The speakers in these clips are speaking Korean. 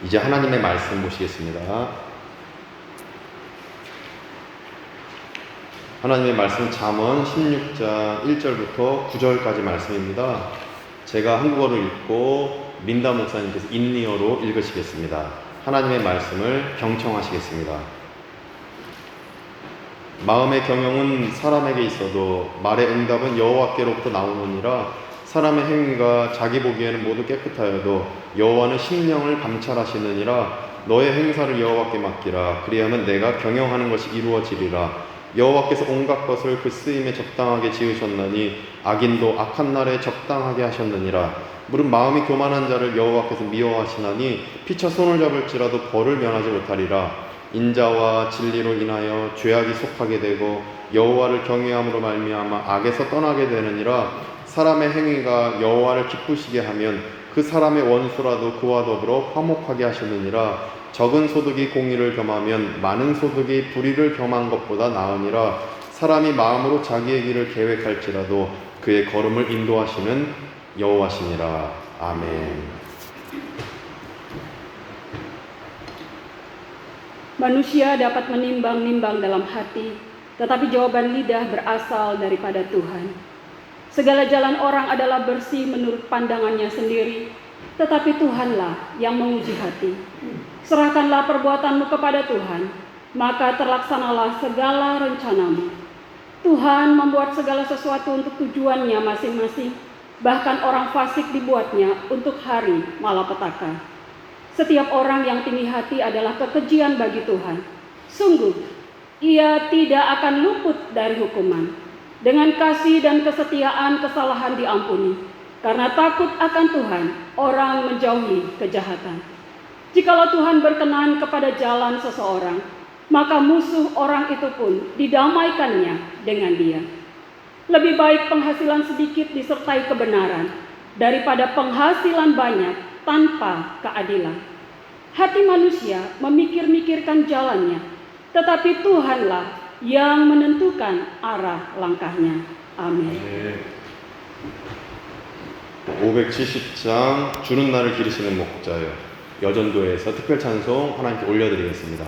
이제 하나님의 말씀 보시겠습니다. 하나님의 말씀 잠언 16장 1절부터 9절까지 말씀입니다. 제가 한국어로 읽고 민다 목사님께서 인리어로 읽으시겠습니다. 하나님의 말씀을 경청하시겠습니다. 마음의 경영은 사람에게 있어도 말의 응답은 여호와께로부터 나오느니라. 사람의 행위가 자기 보기에는 모두 깨끗하여도 여호와는 심령을 감찰하시느니라. 너의 행사를 여호와께 맡기라. 그리하면 내가 경영하는 것이 이루어지리라. 여호와께서 온갖 것을 그 쓰임에 적당하게 지으셨나니 악인도 악한 날에 적당하게 하셨느니라. 무릇 마음이 교만한 자를 여호와께서 미워하시나니 피차 손을 잡을지라도 벌을 면하지 못하리라. 인자와 진리로 인하여 죄악이 속하게 되고 여호와를 경외함으로 말미암아 악에서 떠나게 되느니라. 사람의 행위가 여호와를 기쁘시게 하면 그 사람의 원수라도 그와 더불어 화목하게 하시느니라. 적은 소득이 공의를 겸하면 많은 소득이 불의를 겸한 것보다 나으니라. 사람이 마음으로 자기의 길을 계획할지라도 그의 걸음을 인도하시는 여호와시니라. 아멘. Manusia dapat menimbang-nimbang dalam hati, tetapi jawaban lidah berasal daripada Tuhan. Segala jalan orang adalah bersih menurut pandangannya sendiri, tetapi Tuhanlah yang menguji hati. Serahkanlah perbuatanmu kepada Tuhan, maka terlaksanalah segala rencanamu. Tuhan membuat segala sesuatu untuk tujuannya masing-masing, bahkan orang fasik dibuatnya untuk hari malapetaka. Setiap orang yang tinggi hati adalah kekejian bagi Tuhan. Sungguh, ia tidak akan luput dari hukuman. Dengan kasih dan kesetiaan kesalahan diampuni. Karena takut akan Tuhan, orang menjauhi kejahatan. Jikalau Tuhan berkenan kepada jalan seseorang, maka musuh orang itu pun didamaikannya dengan dia. Lebih baik penghasilan sedikit disertai kebenaran daripada penghasilan banyak tanpa keadilan. Hati manusia memikir-mikirkan jalannya, tetapi Tuhanlah yang menentukan arah langkahnya. Amin. 570장 주는 날을 기리시는 목자여, 여전도에서 특별 찬송 하나님께 올려드리겠습니다.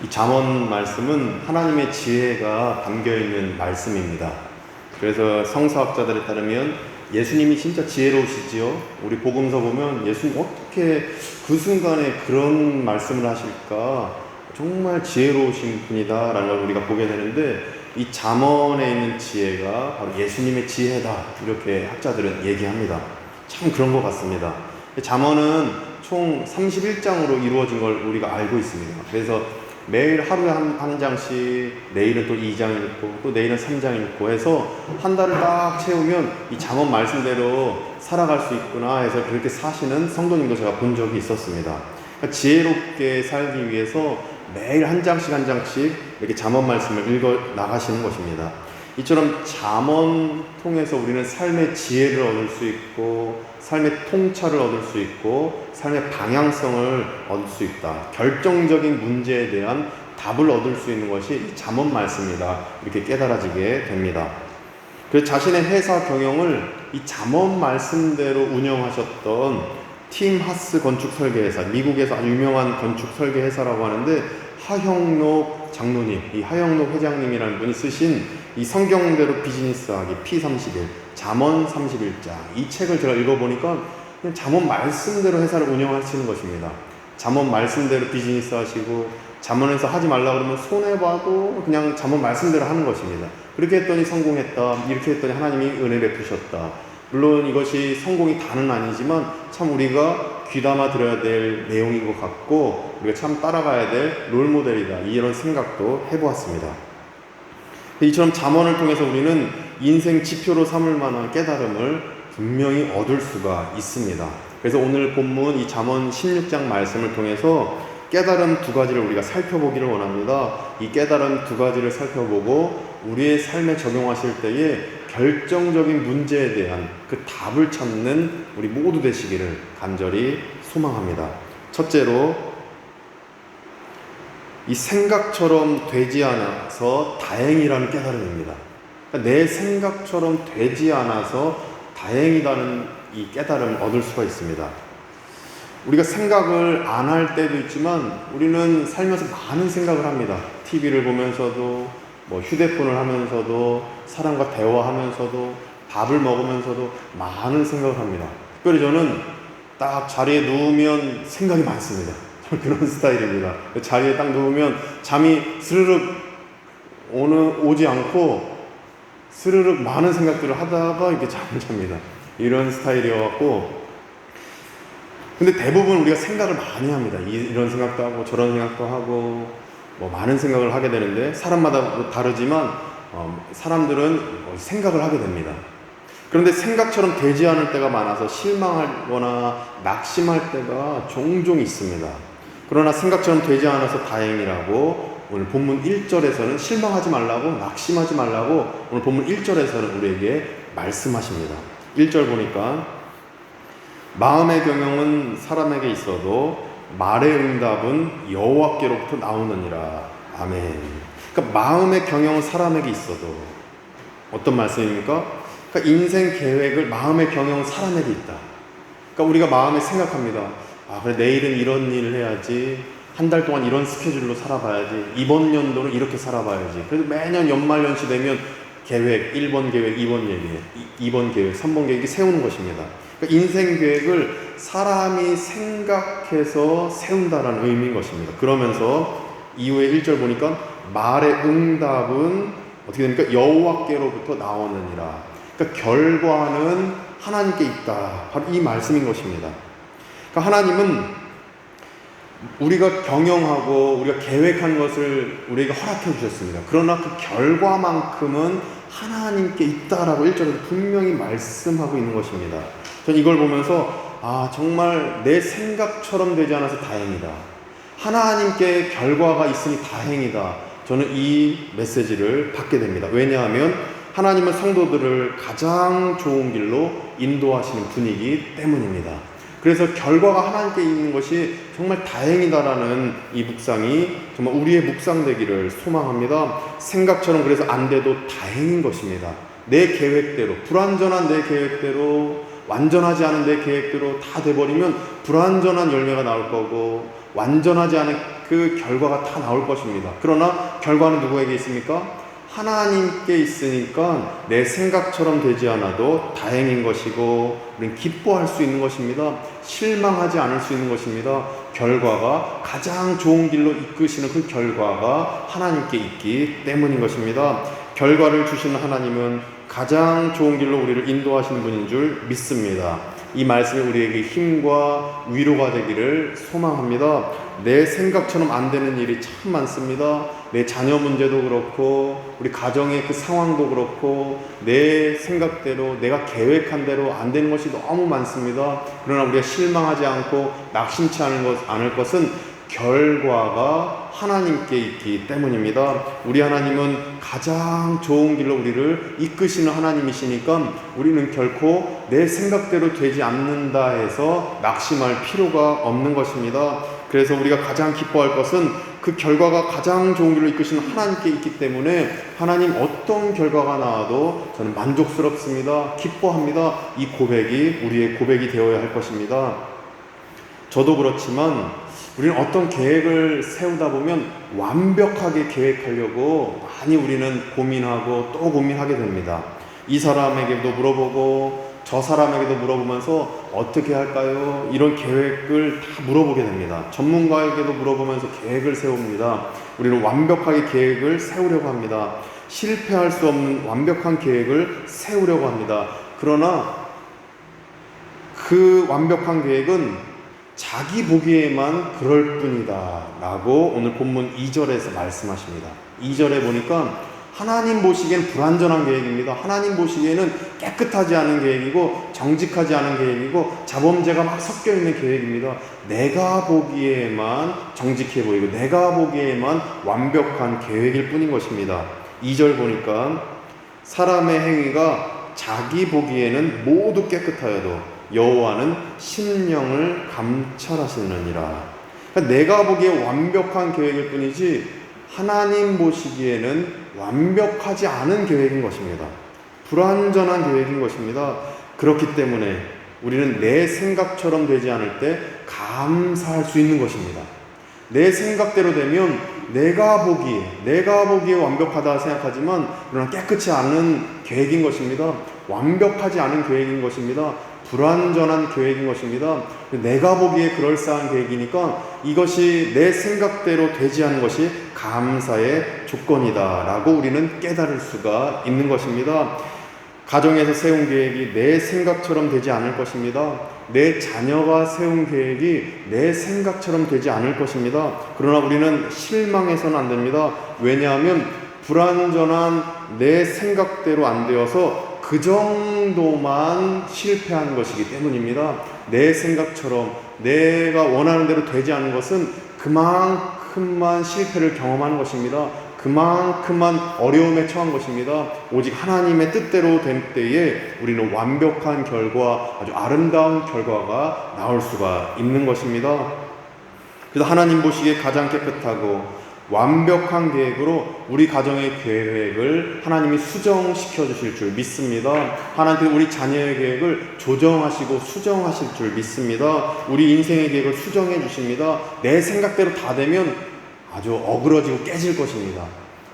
이 잠언 말씀은 하나님의 지혜가 담겨있는 말씀입니다. 그래서 성서학자들에 따르면 예수님이 진짜 지혜로우시지요. 우리 복음서 보면 예수님 어떻게 그 순간에 그런 말씀을 하실까, 정말 지혜로우신 분이다 라는 걸 우리가 보게 되는데, 이 잠언에 있는 지혜가 바로 예수님의 지혜다, 이렇게 학자들은 얘기합니다. 참 그런 것 같습니다. 잠언은 총 31장으로 이루어진 걸 우리가 알고 있습니다. 그래서 매일 하루에 한 장씩, 내일은 또 2장 읽고, 또 내일은 3장 읽고 해서 한 달을 딱 채우면 이 잠언 말씀대로 살아갈 수 있구나 해서 그렇게 사시는 성도님도 제가 본 적이 있었습니다. 그러니까 지혜롭게 살기 위해서 매일 한 장씩 한 장씩 이렇게 잠언 말씀을 읽어 나가시는 것입니다. 이처럼 잠언 통해서 우리는 삶의 지혜를 얻을 수 있고, 삶의 통찰을 얻을 수 있고, 삶의 방향성을 얻을 수 있다. 결정적인 문제에 대한 답을 얻을 수 있는 것이 이 잠언 말씀이다, 이렇게 깨달아지게 됩니다. 그래서 자신의 회사 경영을 이 잠언 말씀대로 운영하셨던 팀 하스 건축 설계회사, 미국에서 아주 유명한 건축 설계회사라고 하는데, 하형록 장로님, 이 하형록 회장님이라는 분이 쓰신 이 성경대로 비즈니스하기 P31, 잠언 31장, 이 책을 제가 읽어보니까 그냥 잠언 말씀대로 회사를 운영하시는 것입니다. 잠언 말씀대로 비즈니스 하시고, 잠언에서 하지 말라 그러면 손해봐도 그냥 잠언 말씀대로 하는 것입니다. 그렇게 했더니 성공했다, 이렇게 했더니 하나님이 은혜 베푸셨다. 물론 이것이 성공이 다는 아니지만 참 우리가 귀담아 들어야 될 내용인 것 같고, 우리가 참 따라가야 될 롤모델이다, 이런 생각도 해보았습니다. 이처럼 잠언을 통해서 우리는 인생 지표로 삼을 만한 깨달음을 분명히 얻을 수가 있습니다. 그래서 오늘 본문 이 잠언 16장 말씀을 통해서 깨달음 두 가지를 우리가 살펴보기를 원합니다. 이 깨달음 두 가지를 살펴보고 우리의 삶에 적용하실 때에 결정적인 문제에 대한 그 답을 찾는 우리 모두 되시기를 간절히 소망합니다. 첫째로, 이 생각처럼 되지 않아서 다행이라는 깨달음입니다. 그러니까 내 생각처럼 되지 않아서 다행이라는 이 깨달음을 얻을 수가 있습니다. 우리가 생각을 안 할 때도 있지만 우리는 살면서 많은 생각을 합니다. TV를 보면서도, 휴대폰을 하면서도, 사람과 대화하면서도, 밥을 먹으면서도 많은 생각을 합니다. 특별히 저는 딱 자리에 누우면 생각이 많습니다. 그런 스타일입니다. 자리에 딱 누우면 잠이 스르륵 오지 않고 스르륵 많은 생각들을 하다가 이렇게 잠을 잡니다. 이런 스타일이어갖고, 근데 대부분 우리가 생각을 많이 합니다. 이런 생각도 하고 저런 생각도 하고 많은 생각을 하게 되는데, 사람마다 다르지만 사람들은 생각을 하게 됩니다. 그런데 생각처럼 되지 않을 때가 많아서 실망하거나 낙심할 때가 종종 있습니다. 그러나 생각처럼 되지 않아서 다행이라고 오늘 본문 1절에서는 실망하지 말라고, 낙심하지 말라고 오늘 본문 1절에서는 우리에게 말씀하십니다. 1절 보니까 마음의 경영은 사람에게 있어도 말의 응답은 여호와께로부터 나오느니라. 아멘. 그러니까 마음의 경영은 사람에게 있어도, 어떤 말씀입니까? 그러니까 인생 계획을, 마음의 경영은 사람에게 있다. 그러니까 우리가 마음에 생각합니다. 그래, 내일은 이런 일을 해야지, 한 달 동안 이런 스케줄로 살아봐야지, 이번 연도는 이렇게 살아봐야지. 그래서 매년 연말연시 되면 계획, 1번 계획, 2번 계획, 2번 계획, 3번 계획이 세우는 것입니다. 그러니까 인생 계획을 사람이 생각해서 세운다라는 의미인 것입니다. 그러면서 이후에 1절 보니까 말의 응답은 어떻게 됩니까? 여호와께로부터 나오느니라. 그러니까 결과는 하나님께 있다. 바로 이 말씀인 것입니다. 그러니까 하나님은 우리가 경영하고 우리가 계획한 것을 우리에게 허락해 주셨습니다. 그러나 그 결과만큼은 하나님께 있다라고 1절에서 분명히 말씀하고 있는 것입니다. 저는 이걸 보면서 정말 내 생각처럼 되지 않아서 다행이다, 하나님께 결과가 있으니 다행이다, 저는 이 메시지를 받게 됩니다. 왜냐하면 하나님은 성도들을 가장 좋은 길로 인도하시는 분이기 때문입니다. 그래서 결과가 하나님께 있는 것이 정말 다행이다라는 이 묵상이 정말 우리의 묵상 되기를 소망합니다. 생각처럼 그래서 안 돼도 다행인 것입니다. 내 계획대로, 불완전한 내 계획대로, 완전하지 않은 내 계획대로 다 돼버리면 불완전한 열매가 나올 거고, 완전하지 않은 그 결과가 다 나올 것입니다. 그러나 결과는 누구에게 있습니까? 하나님께 있으니까 내 생각처럼 되지 않아도 다행인 것이고, 우리는 기뻐할 수 있는 것입니다. 실망하지 않을 수 있는 것입니다. 결과가 가장 좋은 길로 이끄시는 그 결과가 하나님께 있기 때문인 것입니다. 결과를 주시는 하나님은 가장 좋은 길로 우리를 인도하시는 분인 줄 믿습니다. 이 말씀이 우리에게 힘과 위로가 되기를 소망합니다. 내 생각처럼 안 되는 일이 참 많습니다. 내 자녀 문제도 그렇고 우리 가정의 그 상황도 그렇고 내 생각대로 내가 계획한 대로 안 되는 것이 너무 많습니다. 그러나 우리가 실망하지 않고 낙심치 않을 것은 결과가 하나님께 있기 때문입니다. 우리 하나님은 가장 좋은 길로 우리를 이끄시는 하나님이시니까 우리는 결코 내 생각대로 되지 않는다 해서 낙심할 필요가 없는 것입니다. 그래서 우리가 가장 기뻐할 것은 그 결과가 가장 좋은 길로 이끄시는 하나님께 있기 때문에 하나님 어떤 결과가 나와도 저는 만족스럽습니다. 기뻐합니다. 이 고백이 우리의 고백이 되어야 할 것입니다. 저도 그렇지만 우리는 어떤 계획을 세우다 보면 완벽하게 계획하려고 많이 우리는 고민하고 또 고민하게 됩니다. 이 사람에게도 물어보고 저 사람에게도 물어보면서 어떻게 할까요? 이런 계획을 다 물어보게 됩니다. 전문가에게도 물어보면서 계획을 세웁니다. 우리는 완벽하게 계획을 세우려고 합니다. 실패할 수 없는 완벽한 계획을 세우려고 합니다. 그러나 그 완벽한 계획은 자기 보기에만 그럴 뿐이다 라고 오늘 본문 2절에서 말씀하십니다. 2절에 보니까 하나님 보시기엔 불완전한 계획입니다. 하나님 보시기에는 깨끗하지 않은 계획이고 정직하지 않은 계획이고 자범죄가 막 섞여 있는 계획입니다. 내가 보기에만 정직해 보이고 내가 보기에만 완벽한 계획일 뿐인 것입니다. 2절 보니까 사람의 행위가 자기 보기에는 모두 깨끗하여도 여호와는 심령을 감찰하시느니라. 그러니까 내가 보기에 완벽한 계획일 뿐이지 하나님 보시기에는 완벽하지 않은 계획인 것입니다. 불완전한 계획인 것입니다. 그렇기 때문에 우리는 내 생각처럼 되지 않을 때 감사할 수 있는 것입니다. 내 생각대로 되면 내가 보기에 완벽하다 생각하지만 그러나 깨끗이 않은 계획인 것입니다. 완벽하지 않은 계획인 것입니다. 불완전한 계획인 것입니다. 내가 보기에 그럴싸한 계획이니까 이것이 내 생각대로 되지 않은 것이 감사의 조건이다 라고 우리는 깨달을 수가 있는 것입니다. 가정에서 세운 계획이 내 생각처럼 되지 않을 것입니다. 내 자녀가 세운 계획이 내 생각처럼 되지 않을 것입니다. 그러나 우리는 실망해서는 안 됩니다. 왜냐하면 불완전한 내 생각대로 안 되어서 그 정도만 실패한 것이기 때문입니다. 내 생각처럼 내가 원하는 대로 되지 않은 것은 그만큼만 실패를 경험하는 것입니다. 그만큼만 어려움에 처한 것입니다. 오직 하나님의 뜻대로 된 때에 우리는 완벽한 결과, 아주 아름다운 결과가 나올 수가 있는 것입니다. 그래서 하나님 보시기에 가장 깨끗하고 완벽한 계획으로 우리 가정의 계획을 하나님이 수정시켜 주실 줄 믿습니다. 하나님께서 우리 자녀의 계획을 조정하시고 수정하실 줄 믿습니다. 우리 인생의 계획을 수정해 주십니다. 내 생각대로 다 되면 아주 어그러지고 깨질 것입니다.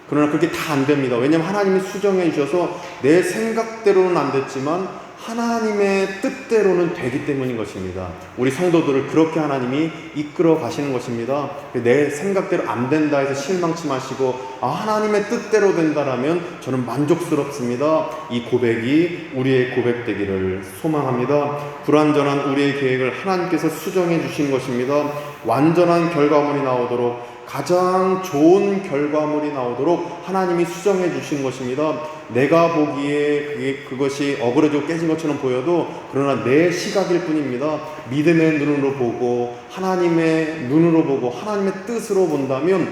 그러나 그렇게 다 안 됩니다. 왜냐하면 하나님이 수정해 주셔서 내 생각대로는 안 됐지만 하나님의 뜻대로는 되기 때문인 것입니다. 우리 성도들을 그렇게 하나님이 이끌어 가시는 것입니다. 내 생각대로 안 된다 해서 실망치 마시고 하나님의 뜻대로 된다라면 저는 만족스럽습니다. 이 고백이 우리의 고백 되기를 소망합니다. 불완전한 우리의 계획을 하나님께서 수정해 주신 것입니다. 완전한 결과물이 나오도록 가장 좋은 결과물이 나오도록 하나님이 수정해 주신 것입니다. 내가 보기에 그것이 어그러지고 깨진 것처럼 보여도 그러나 내 시각일 뿐입니다. 믿음의 눈으로 보고 하나님의 눈으로 보고 하나님의 뜻으로 본다면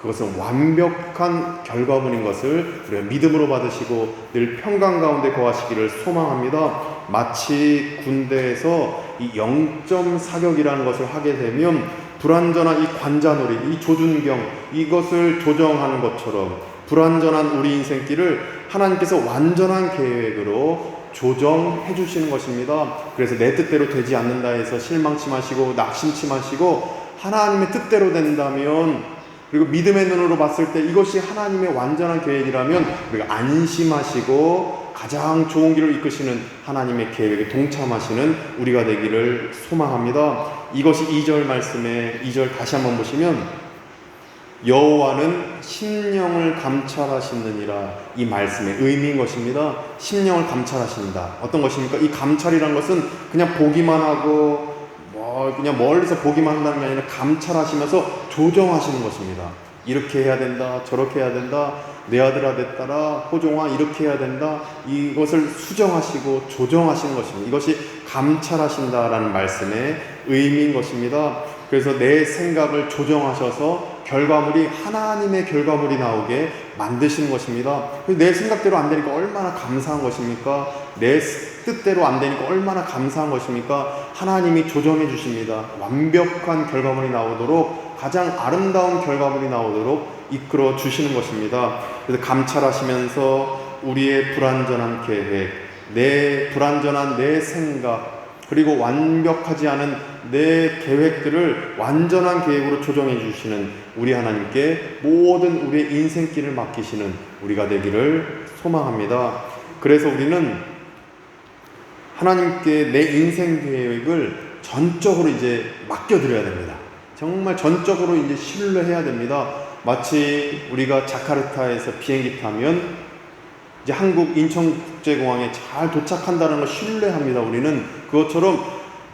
그것은 완벽한 결과물인 것을 우리가 믿음으로 받으시고 늘 평강 가운데 거하시기를 소망합니다. 마치 군대에서 이 0점 사격이라는 것을 하게 되면 불완전한 이 관자놀이, 이 조준경, 이것을 조정하는 것처럼 불완전한 우리 인생길을 하나님께서 완전한 계획으로 조정해 주시는 것입니다. 그래서 내 뜻대로 되지 않는다 해서 실망치 마시고 낙심치 마시고 하나님의 뜻대로 된다면, 그리고 믿음의 눈으로 봤을 때 이것이 하나님의 완전한 계획이라면 우리가 안심하시고 가장 좋은 길을 이끄시는 하나님의 계획에 동참하시는 우리가 되기를 소망합니다. 이것이 2절 말씀에 2절 다시 한번 보시면 여호와는 심령을 감찰하시느니라. 이 말씀의 의미인 것입니다. 심령을 감찰하신다. 어떤 것입니까? 이 감찰이란 것은 그냥 보기만 하고 그냥 멀리서 보기만 한다는 게 아니라 감찰하시면서 조정하시는 것입니다. 이렇게 해야 된다, 저렇게 해야 된다, 내 아들아 내 딸아 호종아 이렇게 해야 된다. 이것을 수정하시고 조정하시는 것입니다. 이것이 감찰하신다라는 말씀의 의미인 것입니다. 그래서 내 생각을 조정하셔서 결과물이 하나님의 결과물이 나오게 만드시는 것입니다. 내 생각대로 안 되니까 얼마나 감사한 것입니까? 내 뜻대로 안 되니까 얼마나 감사한 것입니까? 하나님이 조정해 주십니다. 완벽한 결과물이 나오도록, 가장 아름다운 결과물이 나오도록 이끌어 주시는 것입니다. 그래서 감찰하시면서 우리의 불완전한 계획, 불완전한 내 생각, 그리고 완벽하지 않은 내 계획들을 완전한 계획으로 조정해 주시는 우리 하나님께 모든 우리의 인생길을 맡기시는 우리가 되기를 소망합니다. 그래서 우리는 하나님께 내 인생 계획을 전적으로 이제 맡겨드려야 됩니다. 정말 전적으로 이제 신뢰해야 됩니다. 마치 우리가 자카르타에서 비행기 타면 이제 한국 인천국제공항에 잘 도착한다는 걸 신뢰합니다. 우리는 그것처럼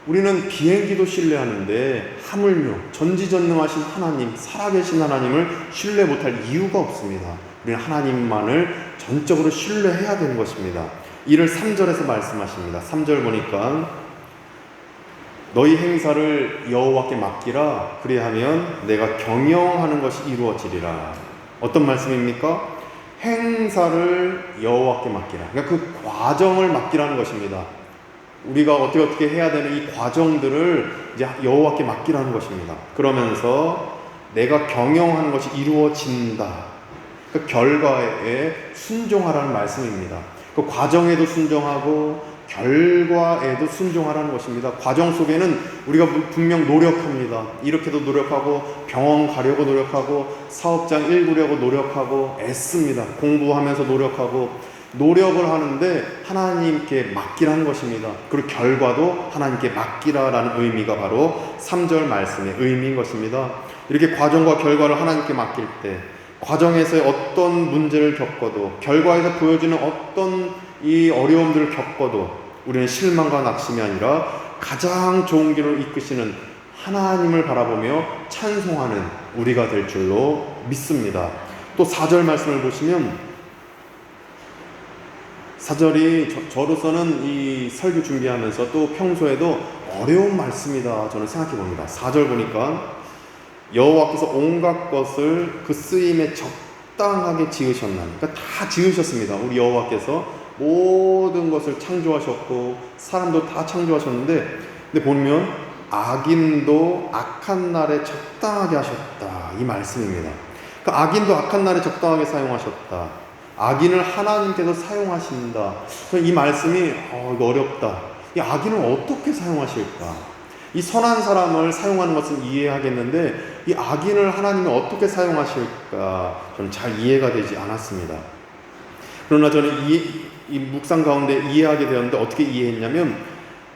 우리는 비행기도 신뢰하는데 하물며 전지전능하신 하나님, 살아계신 하나님을 신뢰 못할 이유가 없습니다. 우리는 하나님만을 전적으로 신뢰해야 되는 것입니다. 이를 3절에서 말씀하십니다. 3절 보니까 너희 행사를 여호와께 맡기라. 그리하면 내가 경영하는 것이 이루어지리라. 어떤 말씀입니까? 행사를 여호와께 맡기라. 그러니까 그 과정을 맡기라는 것입니다. 우리가 어떻게 해야 되는 이 과정들을 이제 여호와께 맡기라는 것입니다. 그러면서 내가 경영하는 것이 이루어진다. 그 결과에 순종하라는 말씀입니다. 그 과정에도 순종하고 결과에도 순종하라는 것입니다. 과정 속에는 우리가 분명 노력합니다. 이렇게도 노력하고 병원 가려고 노력하고 사업장 일구려고 노력하고 애씁니다. 공부하면서 노력하고 노력을 하는데 하나님께 맡기라는 것입니다. 그리고 결과도 하나님께 맡기라라는 의미가 바로 3절 말씀의 의미인 것입니다. 이렇게 과정과 결과를 하나님께 맡길 때 과정에서 어떤 문제를 겪어도 결과에서 보여지는 어떤 이 어려움들을 겪어도 우리는 실망과 낙심이 아니라 가장 좋은 길을 이끄시는 하나님을 바라보며 찬송하는 우리가 될 줄로 믿습니다. 또 4절 말씀을 보시면 4절이 저로서는 이 설교 준비하면서 또 평소에도 어려운 말씀이다 저는 생각해 봅니다. 4절 보니까 여호와께서 온갖 것을 그 쓰임에 적당하게 지으셨나니, 그러니까 다 지으셨습니다. 우리 여호와께서 모든 것을 창조하셨고 사람도 다 창조하셨는데, 근데 보면 악인도 악한 날에 적당하게 하셨다 이 말씀입니다. 그러니까 악인도 악한 날에 적당하게 사용하셨다. 악인을 하나님께서 사용하신다. 이 말씀이 이거 어렵다. 이 악인을 어떻게 사용하실까? 이 선한 사람을 사용하는 것은 이해하겠는데 이 악인을 하나님이 어떻게 사용하실까 저는 잘 이해가 되지 않았습니다. 그러나 저는 이 묵상 가운데 이해하게 되었는데 어떻게 이해했냐면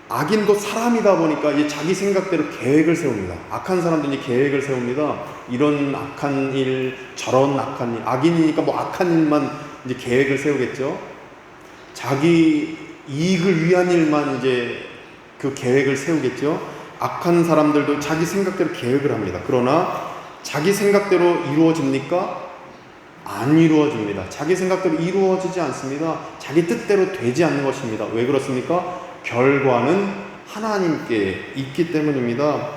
악인도 사람이다 보니까 이 자기 생각대로 계획을 세웁니다. 악한 사람들이 계획을 세웁니다. 이런 악한 일, 저런 악한 일, 악인이니까 뭐 악한 일만 이제 계획을 세우겠죠. 자기 이익을 위한 일만 이제 그 계획을 세우겠죠. 악한 사람들도 자기 생각대로 계획을 합니다. 그러나 자기 생각대로 이루어집니까? 안 이루어집니다. 자기 생각대로 이루어지지 않습니다. 자기 뜻대로 되지 않는 것입니다. 왜 그렇습니까? 결과는 하나님께 있기 때문입니다.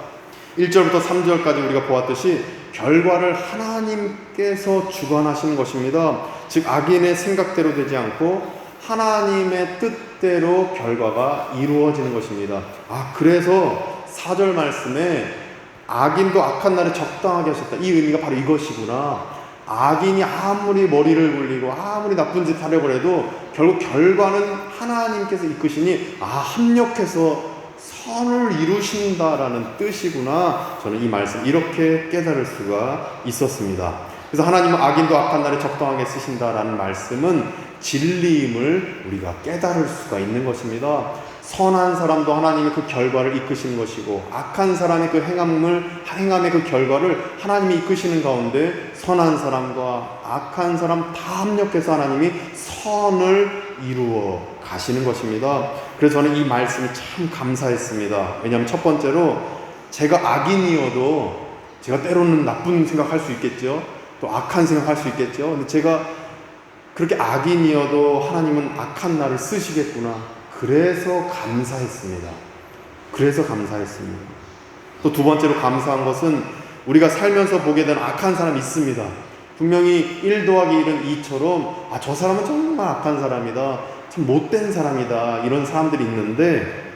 1절부터 3절까지 우리가 보았듯이 결과를 하나님께서 주관하시는 것입니다. 즉 악인의 생각대로 되지 않고 하나님의 뜻대로 결과가 이루어지는 것입니다. 그래서 4절 말씀에 악인도 악한 날에 적당하게 하셨다. 이 의미가 바로 이것이구나. 악인이 아무리 머리를 굴리고 아무리 나쁜 짓 하려고 해도 결국 결과는 하나님께서 이끄시니 합력해서 선을 이루신다라는 뜻이구나. 저는 이 말씀 이렇게 깨달을 수가 있었습니다. 그래서 하나님은 악인도 악한 날에 적당하게 쓰신다라는 말씀은 진리임을 우리가 깨달을 수가 있는 것입니다. 선한 사람도 하나님이 그 결과를 이끄시는 것이고, 악한 사람의 그 행함의 그 결과를 하나님이 이끄시는 가운데 선한 사람과 악한 사람 다 합력해서 하나님이 선을 이루어 가시는 것입니다. 그래서 저는 이 말씀이 참 감사했습니다. 왜냐하면 첫 번째로 제가 악인이어도 제가 때로는 나쁜 생각할 수 있겠죠. 또 악한 생각할 수 있겠죠. 근데 제가 그렇게 악인이어도 하나님은 악한 나를 쓰시겠구나. 그래서 감사했습니다. 또 두 번째로 감사한 것은 우리가 살면서 보게 되는 악한 사람이 있습니다. 분명히 1 더하기 1은 2처럼 저 사람은 정말 악한 사람이다. 참 못된 사람이다. 이런 사람들이 있는데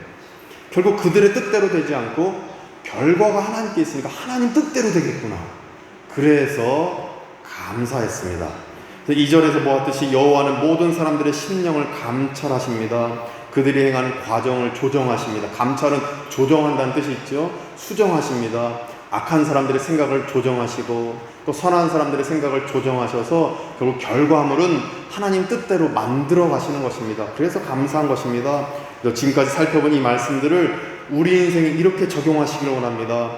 결국 그들의 뜻대로 되지 않고 결과가 하나님께 있으니까 하나님 뜻대로 되겠구나. 그래서 감사했습니다. 2절에서 보았듯이 여호와는 모든 사람들의 심령을 감찰하십니다. 그들이 행하는 과정을 조정하십니다. 감찰은 조정한다는 뜻이 있죠. 수정하십니다. 악한 사람들의 생각을 조정하시고 또 선한 사람들의 생각을 조정하셔서 결국 결과물은 하나님 뜻대로 만들어 가시는 것입니다. 그래서 감사한 것입니다. 지금까지 살펴본 이 말씀들을 우리 인생에 이렇게 적용하시기를 원합니다.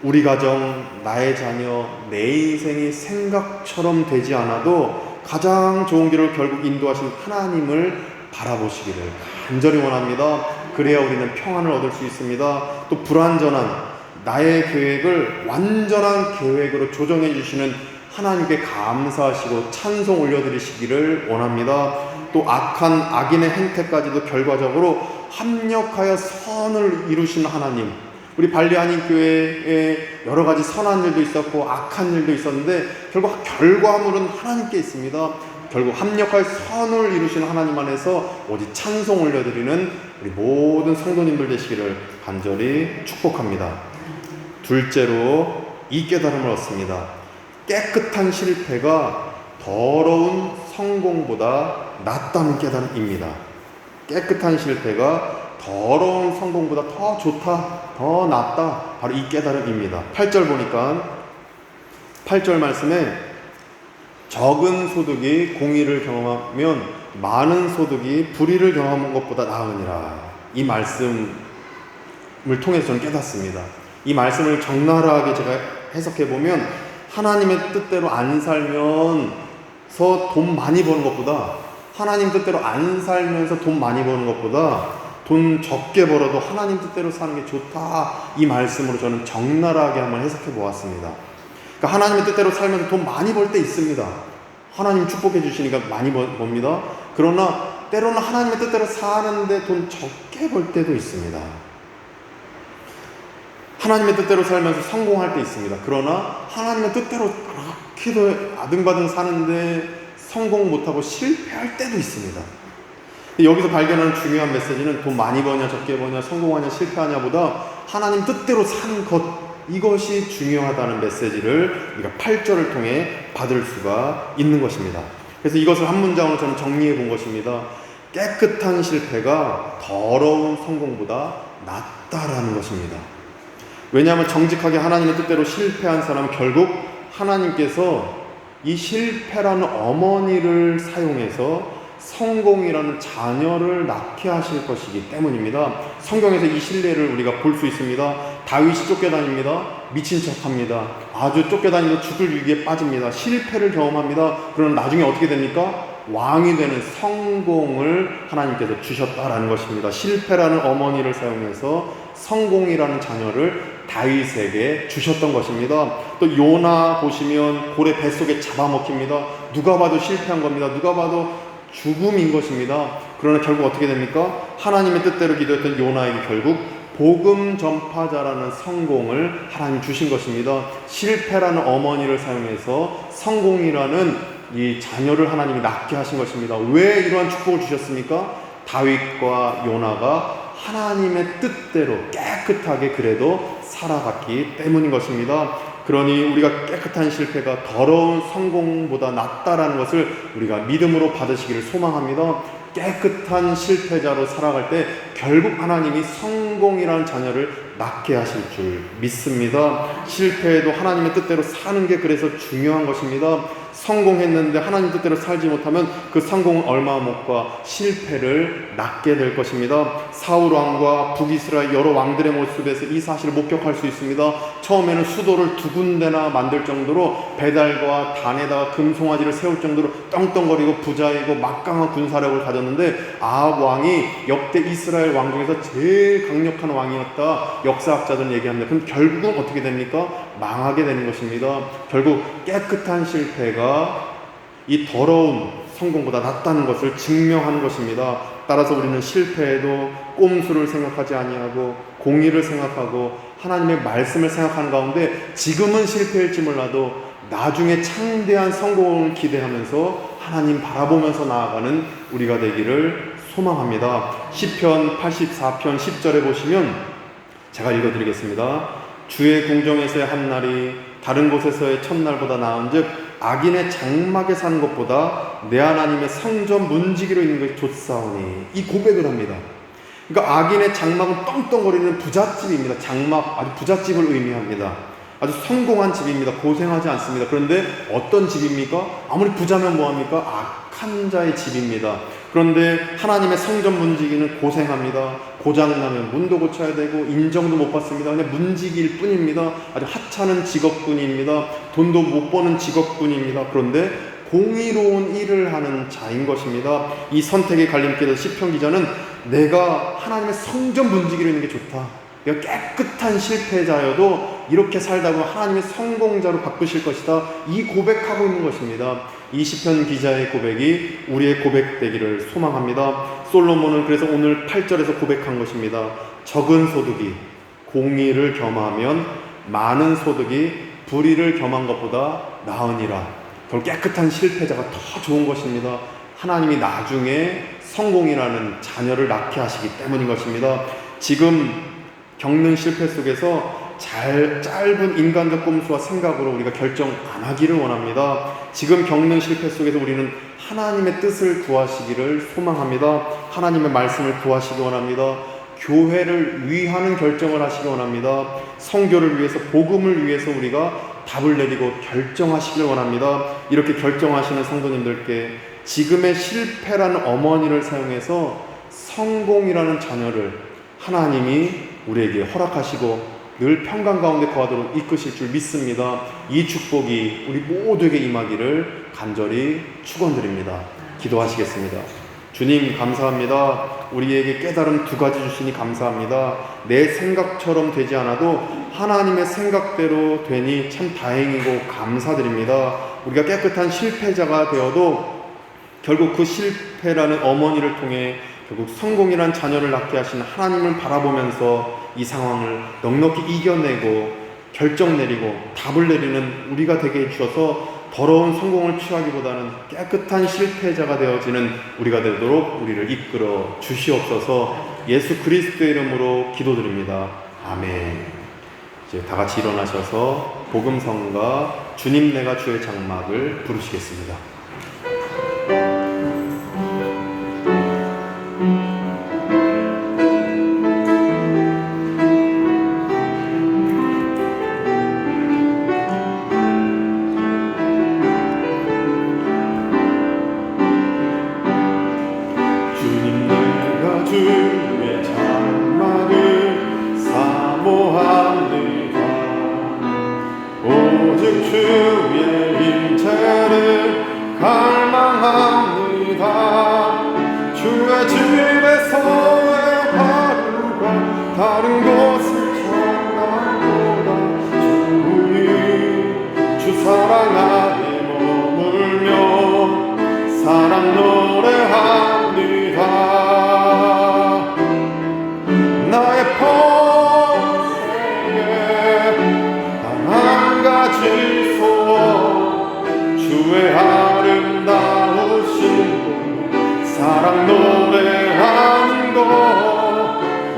우리 가정, 나의 자녀, 내 인생이 생각처럼 되지 않아도 가장 좋은 길을 결국 인도하신 하나님을 바라보시기를 간절히 원합니다. 그래야 우리는 평안을 얻을 수 있습니다. 또 불완전한 나의 계획을 완전한 계획으로 조정해 주시는 하나님께 감사하시고 찬송 올려드리시기를 원합니다. 또 악한 악인의 행태까지도 결과적으로 합력하여 선을 이루시는 하나님, 우리 발리아닌 교회에 여러 가지 선한 일도 있었고 악한 일도 있었는데 결국 결과물은 하나님께 있습니다. 결국 합력하여 선을 이루시는 하나님 안에서 오직 찬송 올려드리는 우리 모든 성도님들 되시기를 간절히 축복합니다. 둘째로 이 깨달음을 얻습니다. 깨끗한 실패가 더러운 성공보다 낫다는 깨달음입니다. 깨끗한 실패가 더러운 성공보다 더 좋다, 더 낫다, 바로 이 깨달음입니다. 8절 보니까 8절 말씀에 적은 소득이 공의를 경험하면 많은 소득이 불의를 경험한 것보다 나으니라. 이 말씀을 통해서 저는 깨닫습니다. 이 말씀을 적나라하게 제가 해석해보면 하나님의 뜻대로 안 살면서 돈 많이 버는 것보다, 하나님 뜻대로 안 살면서 돈 많이 버는 것보다 돈 적게 벌어도 하나님 뜻대로 사는 게 좋다, 이 말씀으로 저는 적나라하게 한번 해석해 보았습니다. 그러니까 하나님의 뜻대로 살면서 돈 많이 벌 때 있습니다. 하나님 축복해 주시니까 많이 법니다. 그러나 때로는 하나님의 뜻대로 사는데 돈 적게 벌 때도 있습니다. 하나님의 뜻대로 살면서 성공할 때 있습니다. 그러나 하나님의 뜻대로 그렇게도 아등바등 사는데 성공 못하고 실패할 때도 있습니다. 여기서 발견하는 중요한 메시지는 돈 많이 버냐 적게 버냐 성공하냐 실패하냐보다 하나님 뜻대로 사는 것, 이것이 중요하다는 메시지를 우리가 8절을 통해 받을 수가 있는 것입니다. 그래서 이것을 한 문장으로 저는 정리해 본 것입니다. 깨끗한 실패가 더러운 성공보다 낫다라는 것입니다. 왜냐하면 정직하게 하나님의 뜻대로 실패한 사람은 결국 하나님께서 이 실패라는 어머니를 사용해서 성공이라는 자녀를 낳게 하실 것이기 때문입니다. 성경에서 이 신뢰를 우리가 볼 수 있습니다. 다윗이 쫓겨다닙니다. 미친 척합니다. 아주 쫓겨다니면서 죽을 위기에 빠집니다. 실패를 경험합니다. 그러나 나중에 어떻게 됩니까? 왕이 되는 성공을 하나님께서 주셨다라는 것입니다. 실패라는 어머니를 사용해서 성공이라는 자녀를 다윗에게 주셨던 것입니다. 또 요나 보시면 고래 뱃속에 잡아먹힙니다. 누가 봐도 실패한 겁니다. 누가 봐도 죽음인 것입니다. 그러나 결국 어떻게 됩니까? 하나님의 뜻대로 기도했던 요나에게 결국 복음 전파자라는 성공을 하나님 주신 것입니다. 실패라는 어머니를 사용해서 성공이라는 이 자녀를 하나님이 낳게 하신 것입니다. 왜 이러한 축복을 주셨습니까? 다윗과 요나가 하나님의 뜻대로 깨끗하게 그래도 살아갔기 때문인 것입니다. 그러니 우리가 깨끗한 실패가 더러운 성공보다 낫다라는 것을 우리가 믿음으로 받으시기를 소망합니다. 깨끗한 실패자로 살아갈 때 결국 하나님이 성공이라는 자녀를 낳게 하실 줄 믿습니다. 실패에도 하나님의 뜻대로 사는 게 그래서 중요한 것입니다. 성공했는데 하나님 뜻대로 살지 못하면 그 성공은 얼마 못 가 실패를 낳게 될 것입니다. 사울 왕과 북이스라엘 여러 왕들의 모습에서 이 사실을 목격할 수 있습니다. 처음에는 수도를 2군데나 만들 정도로 배달과 단에다가 금송아지를 세울 정도로 떵떵거리고 부자이고 막강한 군사력을 가졌는데 아합 왕이 역대 이스라엘 왕 중에서 제일 강력한 왕이었다, 역사학자들은 얘기합니다. 그럼 결국은 어떻게 됩니까? 망하게 되는 것입니다. 결국 깨끗한 실패가 이 더러운 성공보다 낫다는 것을 증명하는 것입니다. 따라서 우리는 실패에도 꼼수를 생각하지 아니하고 공의를 생각하고 하나님의 말씀을 생각하는 가운데 지금은 실패일지 몰라도 나중에 창대한 성공을 기대하면서 하나님 바라보면서 나아가는 우리가 되기를 소망합니다. 시편 84편 10절에 보시면 제가 읽어드리겠습니다. 주의 궁정에서의 한날이 다른 곳에서의 첫날보다 나은즉 악인의 장막에 사는 것보다 내 하나님의 성전 문지기로 있는 것이 좋사오니, 이 고백을 합니다. 그러니까 악인의 장막은 떵떵거리는 부잣집입니다. 장막, 아주 부잣집을 의미합니다. 아주 성공한 집입니다. 고생하지 않습니다. 그런데 어떤 집입니까? 아무리 부자면 뭐합니까? 악한 자의 집입니다. 그런데 하나님의 성전 문지기는 고생합니다. 고장나면 문도 고쳐야 되고 인정도 못 받습니다. 그냥 문지기일 뿐입니다. 아주 하찮은 직업군입니다. 돈도 못 버는 직업군입니다. 그런데 공의로운 일을 하는 자인 것입니다. 이 선택의 갈림길에서 시편 기자는 내가 하나님의 성전 문지기로 있는 게 좋다, 내가 깨끗한 실패자여도 이렇게 살다 보면 하나님의 성공자로 바꾸실 것이다, 이 고백하고 있는 것입니다. 이 시편 기자의 고백이 우리의 고백 되기를 소망합니다. 솔로몬은 그래서 오늘 8절에서 고백한 것입니다. 적은 소득이 공의를 겸하면 많은 소득이 불의를 겸한 것보다 나으니라. 결국 깨끗한 실패자가 더 좋은 것입니다. 하나님이 나중에 성공이라는 자녀를 낳게 하시기 때문인 것입니다. 지금 겪는 실패 속에서 짧은 인간적 꼼수와 생각으로 우리가 결정 안 하기를 원합니다. 지금 겪는 실패 속에서 우리는 하나님의 뜻을 구하시기를 소망합니다. 하나님의 말씀을 구하시기 원합니다. 교회를 위하는 결정을 하시기 원합니다. 선교를 위해서, 복음을 위해서 우리가 답을 내리고 결정하시길 원합니다. 이렇게 결정하시는 성도님들께 지금의 실패라는 어머니를 사용해서 성공이라는 자녀를 하나님이 우리에게 허락하시고 늘 평강 가운데 거하도록 이끄실 줄 믿습니다. 이 축복이 우리 모두에게 임하기를 간절히 축원드립니다. 기도하시겠습니다. 주님 감사합니다. 우리에게 깨달음 2가지 주시니 감사합니다. 내 생각처럼 되지 않아도 하나님의 생각대로 되니 참 다행이고 감사드립니다. 우리가 깨끗한 실패자가 되어도 결국 그 실패라는 어머니를 통해 결국 성공이란 자녀를 낳게 하신 하나님을 바라보면서 이 상황을 넉넉히 이겨내고 결정 내리고 답을 내리는 우리가 되게 해주셔서 더러운 성공을 취하기보다는 깨끗한 실패자가 되어지는 우리가 되도록 우리를 이끌어 주시옵소서. 예수 그리스도의 이름으로 기도드립니다. 아멘. 이제 다 같이 일어나셔서 복음성가 주님 내가 주의 장막을 부르시겠습니다. 주의 장막을 사모합니다. 오직 주의 임재를 갈망합니다. 주의 집에서의 하루가 다른 곳을 찾나보다 주 사랑 안에 머물며 사랑 노래합니다. 나의 평생에 단 한 가지 소원, 주의 아름다우신 사랑 노래하는 것,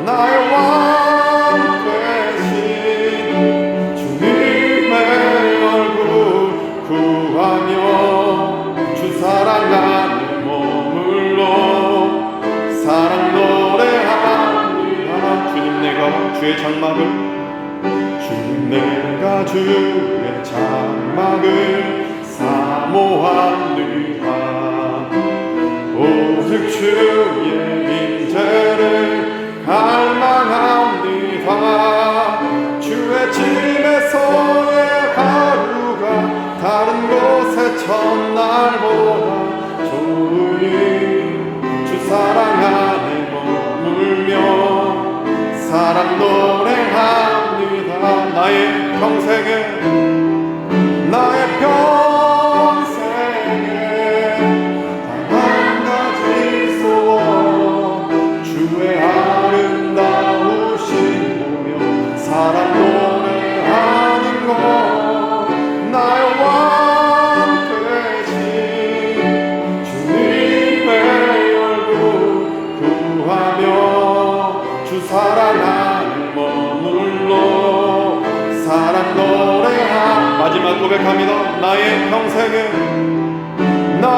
나의 왕 되신 주님의 얼굴 구하며 주 사랑 안에 머물러 사랑 노래합니다. 주님 내가 주의 장막을 주님 내가 주의 장막을 사모합니다. 오직 주의 임재를 갈망합니다. 주의 집에서의 하루가 다른 곳의 첫날보다 좋으니 주 사랑 안에 머물며 사랑 노래합니다. 나의 평생에 단 한 가지 소원 주의 아름다우신 보며 사랑 노래하는 것 나의 왕 되신 주님의 얼굴 구하며 주 사랑 안에 머물러 사랑 노래하 마지막 고백합니다. 나의 평생에 단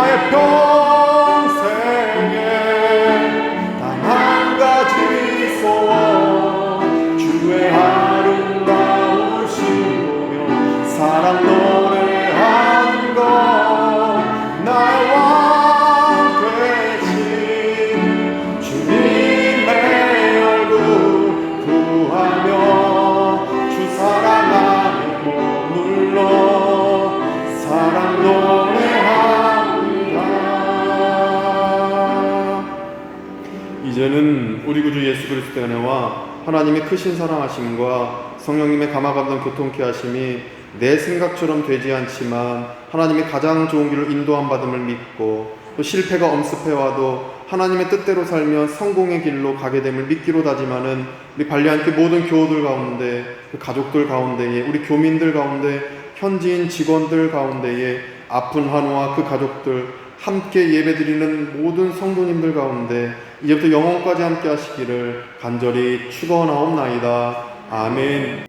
한 가지 소원 주의 아름다우신 보며 사랑 노래하는 것 나의 왕 되신 주님의 얼굴 구하며 주 사랑 안에 머물러 사랑 노래합니다. 이제는 우리 구주 예수 그리스도의 은혜와 하나님의 크신 사랑하심과 성령님의 감화감동 교통케 하심이 내 생각처럼 되지 않지만 하나님의 가장 좋은 길로 인도함 받음을 믿고 또 실패가 엄습해와도 하나님의 뜻대로 살며 성공의 길로 가게 됨을 믿기로 다짐하는 우리 발리안교 모든 교우들 가운데, 그 가족들 가운데에, 우리 교민들 가운데, 현지인 직원들 가운데에 아픈 환우와 그 가족들, 함께 예배드리는 모든 성도님들 가운데 이제부터 영원까지 함께 하시기를 간절히 축원하옵나이다. 아멘.